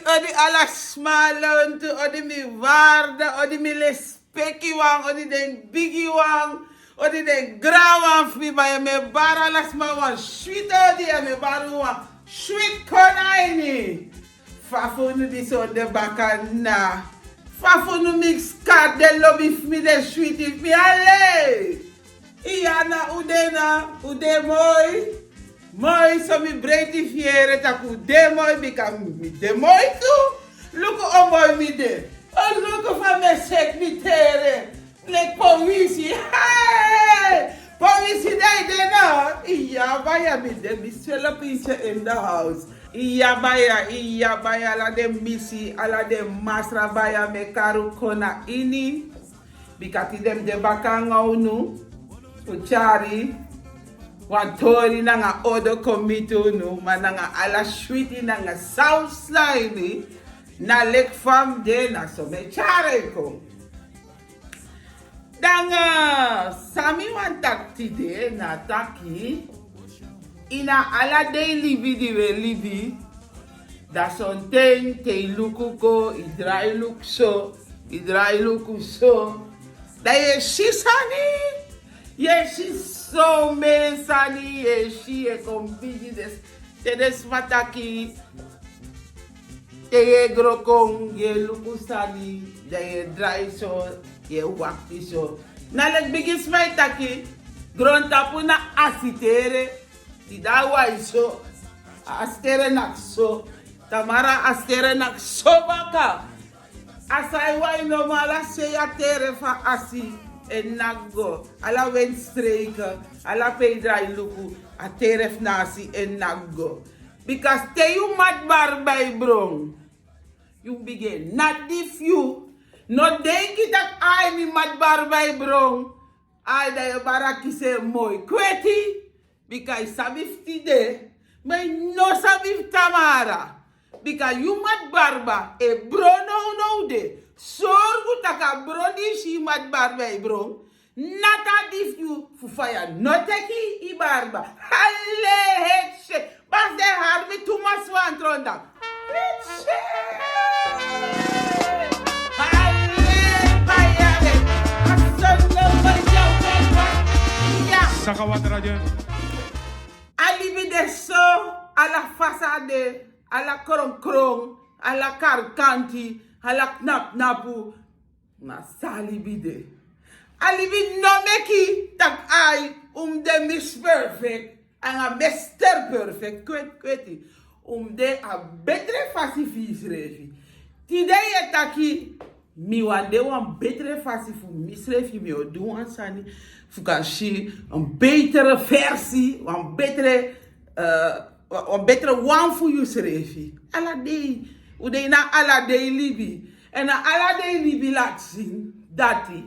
Odi alla smalontu, odi mi waarde, odi mi lespeki wang, odi den bigi wang, odi den grawan fi ba me bara las ma wan sweet odi me baru wan sweet konaini. Fafunu di so de bakana. Fafunu mix kat de lobby mi de sweet if mi ale. Iyana ude mooi. Mooi so mi breiti fiere taku de mooi bika mi de mooi tu. Luko o mooi mi de. O luko fa me sek mi tere. Lek powisi. Hey! Powisi dai de no. Iya baya mi de mi Philepientje in the house. Iya baya la de misi ala de masra baya me karu kona ini. Bika ti dem de bakanga unu. Uchari. Wantori nanga odo komito no, mananga ala sweetie nanga south slimy, na lek fam de na so me chare ko. Danga sami wan takti de na taki, ina ala de libi di we libi, da son ten te luku ko, idrai luk so, idrai luku so, da ye shisani. Yes, she's so mesani. Yes, she is completely des. Tedes mataki. Ye grokong, ye lukusani, ye dry so, ye wakti so. Na leg bigis may taki. Gron tapu na asitere. Tidawa iso. Astere nakso. Tamara astere nakso baka. Asai wa ino mala se ya tere fa asi. En naggo, ala wenstreken, ala pedra luku, a teref nasi en naggo. Because te you matbar by brong. You begin, not if you, no denki dat I mi matbar by brong. I da je baraki se mooi kweti. Because sabif tide, may no sabif tamara. Because you matbarba, e brono no de. Sorgu taka brodi shi mat barba bro. Nata dif you fufaya noteki I barba. Halle hetse. Bas de harmi tumas wan tronda. Hetse. Halle bayade. Asonga bayade. Ya. Sakawat radio. Alibi de so ala fasade, ala krong, ala 4kantie. Halak napu na salibide. Alibi no meki tak I de mis perfect and a mester perfect kweti de a betre fasifis refi. Tidei etaki mi wande wan betre fasifu misrefi mi odu ansani fukashi een betere versie, een betere wan voor you refi. Ala dei Ude na ala de libi. En na ala de libi laat zien dat hij.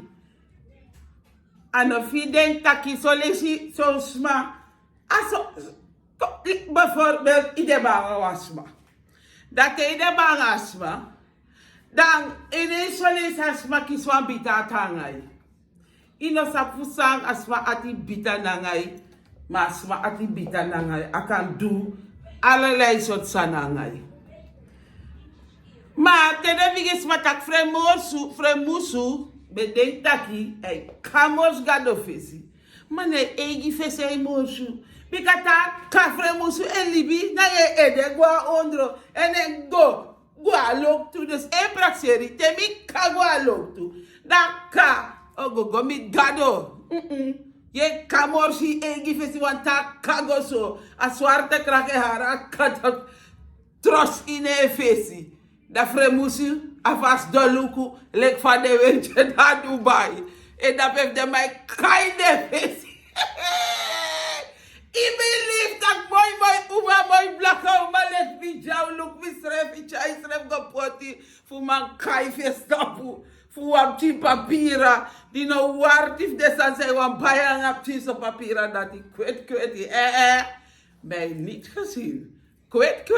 En of je denkt dat je zo lees, zo sma. Bijvoorbeeld, ide banga wasma. Dat hij ide banga asma. Dan ineens zo lees asma kiswa bita tangai. Ino sapusang asma ati bita nangai. Maar asma ati bita nangai. Akan do allerlei soort sanangai. Maar tede viges matak fremusu bedenk taki ay kamos gadofesi. Mane egi fese ay mosu. Bikata ka fremusu elibi na ede gwa ondro ene go gwa lok tu dus e prakseri temi ka gwa lok tu. Da ka ogo mi gado. Ye kamorsi egi fesi wanta kago so aswarte krake hara katak tros ine fesi. Da fremusi afas doluku lek van de wentje na Dubai. En dat heeft de mij keine fesi. I believe that boy blaka uma let me jou look me sref I sref gopoti fu man kai festapu fu am ti papira Die nou waardig des aan zijn, want bijna op deze papieren dat die kwet. Mij niet gezien. Kwet.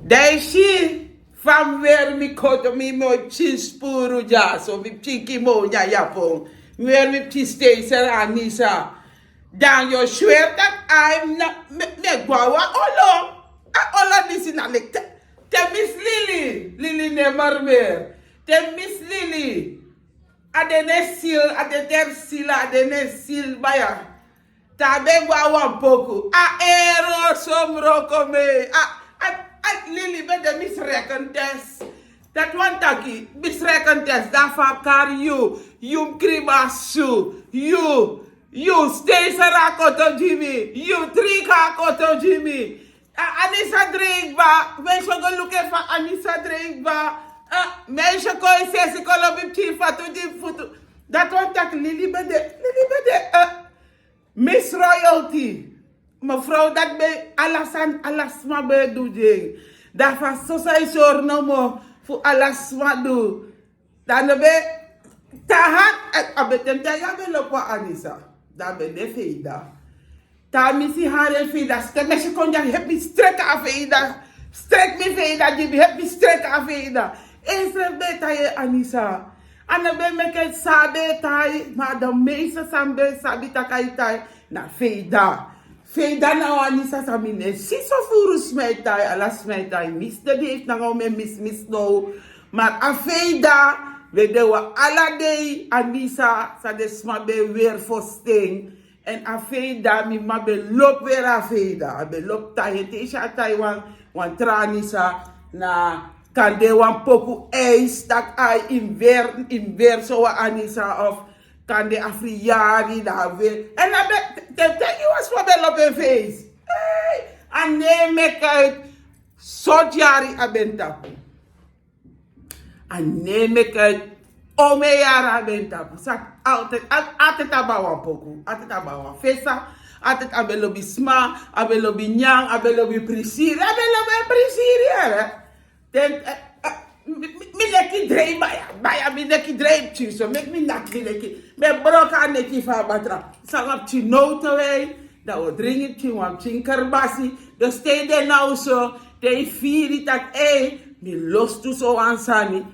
Deze van weer mi koto mi mo chinspuru ja, so mi chinki mo ja japon. Weer mi steeds Anissa. Dan je zweert dat I'm not me gwawa olo. Olo disi na lekte. Te miss Lily never meer. Te miss Lily. Adene sil baya. Tabe gwawa poku. Ero somroko me. Lily ben de misrekken test. Dat one taki misrekken test. Dat vakar you kribasu. You steeds rakoto Jimmy. You 3 kakoto Jimmy. Anissa drinkba. Mensen gaan lukken van Anissa drinkba. Mensen gaan zeggen kolom op fatu die foto. Dat one tak Lily ben de Miss Royalty. Mevrouw, dat bij alles maar bij doen. Dat van sociëteit zorgen mo voor alles maar doen. Dan bij tahat abetem tega bij lopen Anissa. Dan ben de feida. Dan missie haar en feida. Stek me seconda heb me strek af feida. Strek me feida die heb me strek af feida. Eens beta je Anissa. En dan ben ik het sabe tai, maar de meeste sambe sabi takai tai na feida. Feida na Anissa samine. Siso furu smijtai, ala smijtai. Mis de heeft nou me mis nou. Maar a feida, we dewa alla day Anissa sa de smabe weer voor sting. En a feida mi ma be lop weer a feida. A be lop tai het is a tai wan tranisa na kan de wan poku eis dat ai in weer zo Anissa of kan de afriari daar weer. En dan denk je was voor wel op een feest. En neem ik uit Sotjari abentapu. En neem ik uit Omeyara abentapu. Zat altijd abawa poku. Altijd abawa festa. Altijd abelobi sma, abelobi nyang, abelobi prisiri. Abelobi prisiri, hè. Mi neki dream baya mi neki dream so make me nak mi neki me broka neki fa batra sangap chi no to way da o dringi chi wam chin karbasi do stay there now so they feel it that mi lost to so ansani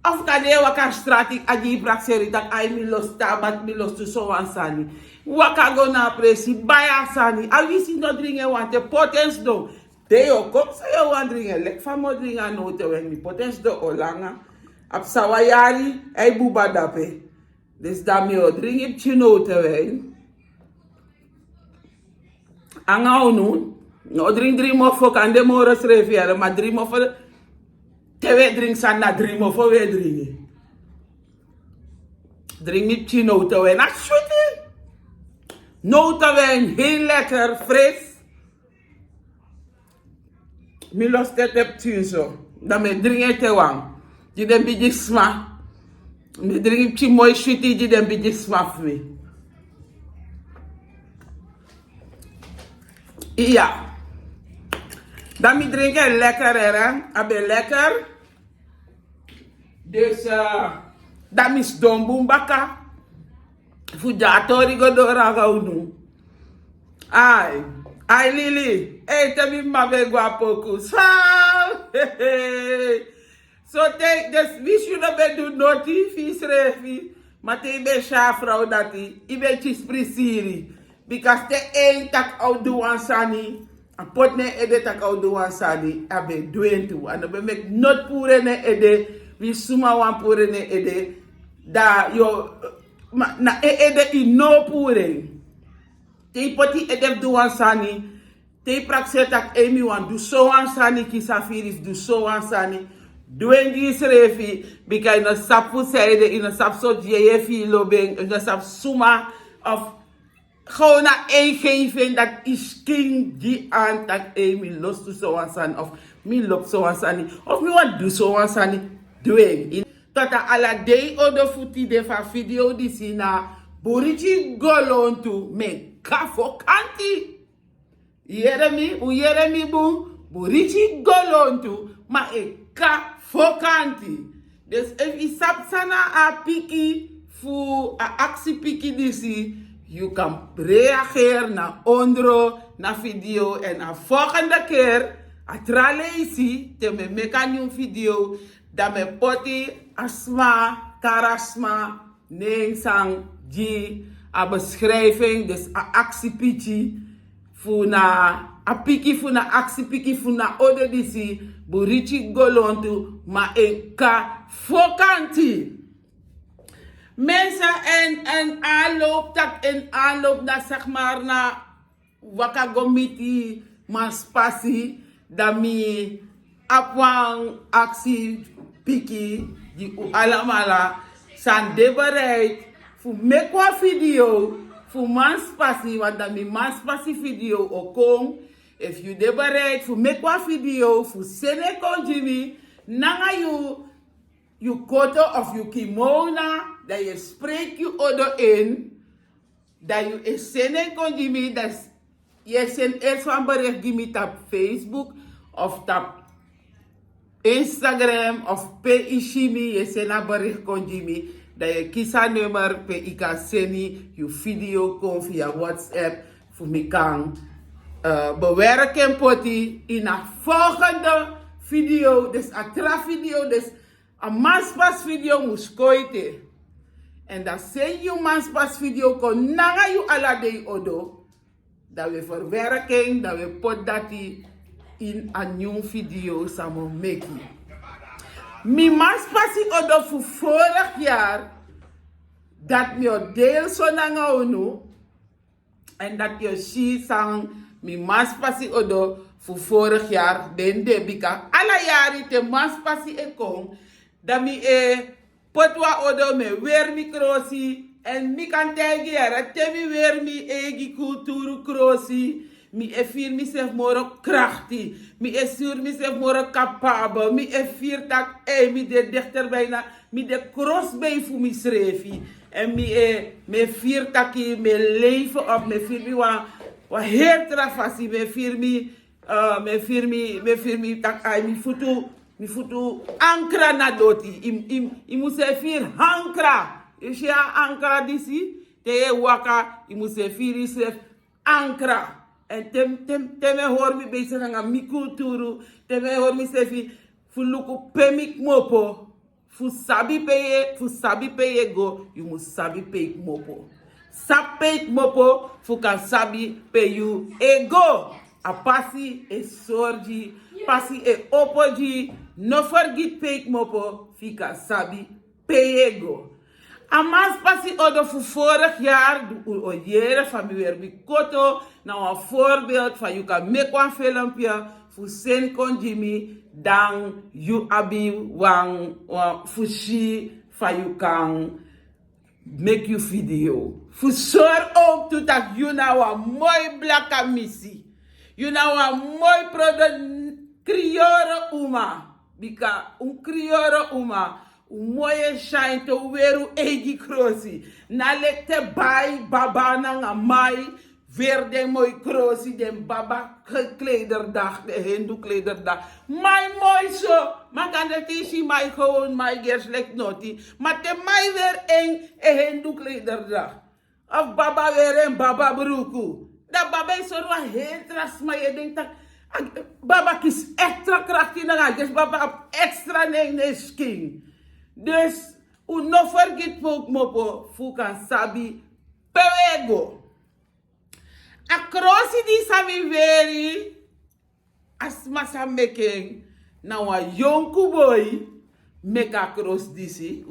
of ka de waka strati aji braxeri dat ai mi lost tabat mi lost to so ansani waka go na presi baya sani awisi no dringi want potence do. Deo kop sa yo wandering lek famo dringa no te wen mi potens do olanga ap sawayari ay buba dape des da mi o dring ip chino te wen anga onu no drink mo fo kande mo ros refiere ma drink mo fo te we drink san na drink mo fo we drink ip chino te wen a sweet no te wen heel lekker fris. Mi los tetep tuzo. Dan me dringe te wang. Die den biji sma. Me dringe chi mooi shiti die den biji sma fwi. Ja. Dan mi drinke lekker hè. Abe lekker. Dus dan mis domboom baka. Fujatori godora gaunu. Ai Lily, te mi mabe guapoku. So take this, we should have do naughty, fish refi. Maar te be shafrau dati, ibe chis prisiri. Because te een tak au duan sani, a pot ne ede tak au duan sani, abe doen tu. And abe mek not pure ne ede, we suma wan pure ne ede, da yo, na ede i no pure. Te poti edef do wan sani. Te prakse tak emi wan do so wan sani ki safiris do so wan sani. Doen die refi bika ina sapu seide ina sap so jeye fi lobeng ina sap suma of gewoon na geven dat is king die aan tak emi los to so wan sani of mi lop so wan sani of mi wan do so wan sani doing. Tata ala day odo futi de fa video di sina Buriki go lontu me ka 4kantie. Yeremi bu Buriki go lontu ma e ka 4kantie. Dus if je sapsana a piki voor a actie piki disi, je kan reageren naar ondro, naar video en de volgende keer atra leisi te me meka een video dat me poti asma, karasma, nengsang, ji, a beschrijving, dus a actie piki voor na a piki voor na actie piki voor na ode disi, Buriki go lontu, maar ik ka 4kantie. Mensen en aanloop naar zeg maar na wakagomiti maspasi dat mi apwang actie piki die allemaal zijn de bereid voor mekwa video voor maspasi want dat mi maspasi video okong if you de bereid voor mekwa video voor sene konjimi nanga you koto of you kimona, dat je spreekt je odo in, dat je is zin kon gimi, dat je zin eerst van bericht gimi op Facebook of op Instagram of pe ishimi, je zin een bericht kon gimi, dat je kisa nummer pe ika seni, je video kon via WhatsApp, voor me kan bewerken poti in een volgende video, dus een tra video, dus een manspas video moest koite. En dat zijn je manspas video kon nanga je alla day odo. Dat we verwerking, dat we pot dat in een nieuw video samen maken. Mi manspas odo voor vorig jaar. Dat me deel zo nanga onu. En dat je zie sang mi manspas odo voor vorig jaar. Den de bika alla jaren te manspas ekong. Dat mi potwa odo me weer mi krosi en mi kan tegeren temi weer mi egi kulturu krosi mi feel myself more krachtig mi sur myself more capabel mi feel tak mi de dichter bijna mi de crossbeen voor mi schreefie en me feel taki me leven op me feel mi wa heel trafasi me feel mi tak ai mi futu ankra na doti. I muse fir hankra. Is ya ankra disi? Te waka. I muse fir isef ankra. En teme hoor mi bezig nga mi kulturu. Teme hoor mi sefi fuluku pemik mopo. Fu sabi peye go. You must sabi peye mopo. Sabi mopo. Fu kan sabi peyu ego. A pasi e sorgi. Pasi e opoji. No forget pay mopo, fika sabi, payego. Amas pasi odo voor vorig jaar, doe o jere van mi weer mi koto, nou een voorbeeld van je kan make een filmpje, voor sen kon Jimmy, dan you abi wang fushi van je kan make you video. Voor zorg ook toe dat je nou een mooi blakke missie, je nou een mooi product creëren uma. Bika krioro uma mooie shine to weru egi krosi na lekte bai baba na mai weer de mooi krosi den baba klederdag de hindu klederdag mai mooi zo maar kan het is mai gewoon mai gerslek noti maar te mai weer een hindu klederdag of baba weer een baba bruku dat baba is zo heel tras maar je denkt dat baba kies extra krachtig na dus baba op extra neng skin. Dus u no forget pok mopo fu kan sabi pewego. Across di sami veri asma sam making na wa yonku boy make across disi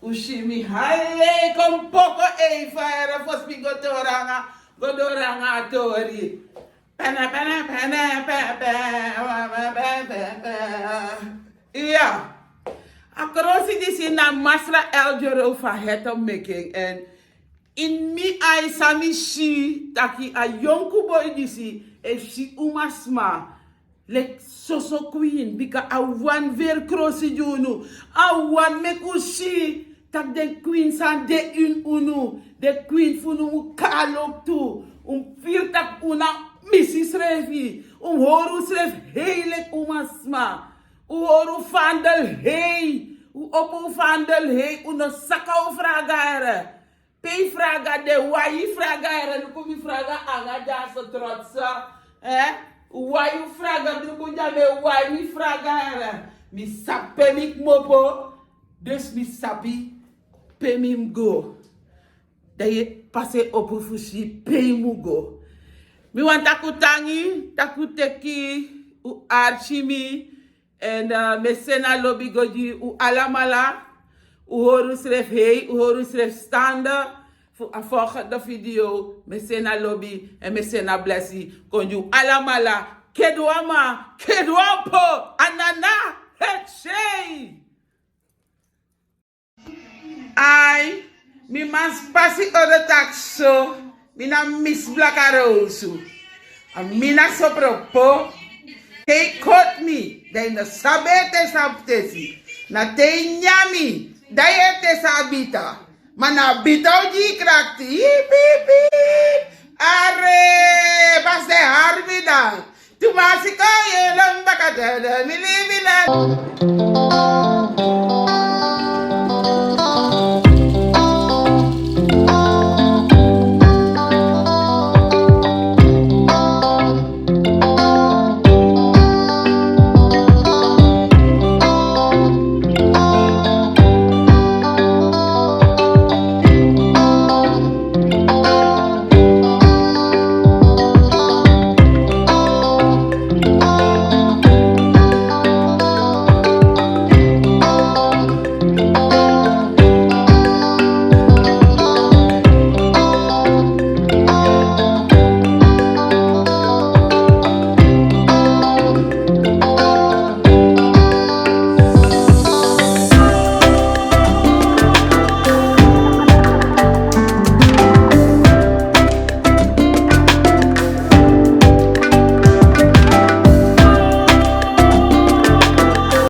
ushimi halle kom poko e fire fos pi godoranga tori. Ja. Akrosi disi na masra eldero van het making en in mi ai sami shi taki a yonku boy disi e shi umasma like soso queen bika a one ver krosi junu a one meku shi tak de queen san de unu de queen funu kalok tu vier tak una missie schreef horu schreef heerlijk umasma Oru vandel hei. U opu vandel hei. Uno saka u fragare. Pei fraga de wai fragare. Nuku mi fraga anga jasa trotsa. Wai u fraga. Nuku jame wai mi fragare. Mi sape mi mopo. Dus mi sapi. Pe mi mgo. Dat je passe opu fushi. Pe mu go. Mi want takutangi. Takuteki. U archimi. En me sena lobby goji u alamala. U horu schrijf hei, u horu schrijf stande. Voor een volgende video. Me sena lobby en me sena blessi. Konju alamala. Kedwama. Kedwapo. Anana. Hetshay. Ai. Mi mas pasi ode takso. Mina mis blakarosu. Mina sopropo. Te kot mi, dai na sabete sabtesi, na te nyami, dai ete sabita, mana bitoji krakti, hipi, are, bas de harbidan, tu masika ye lambakata, mi libi na.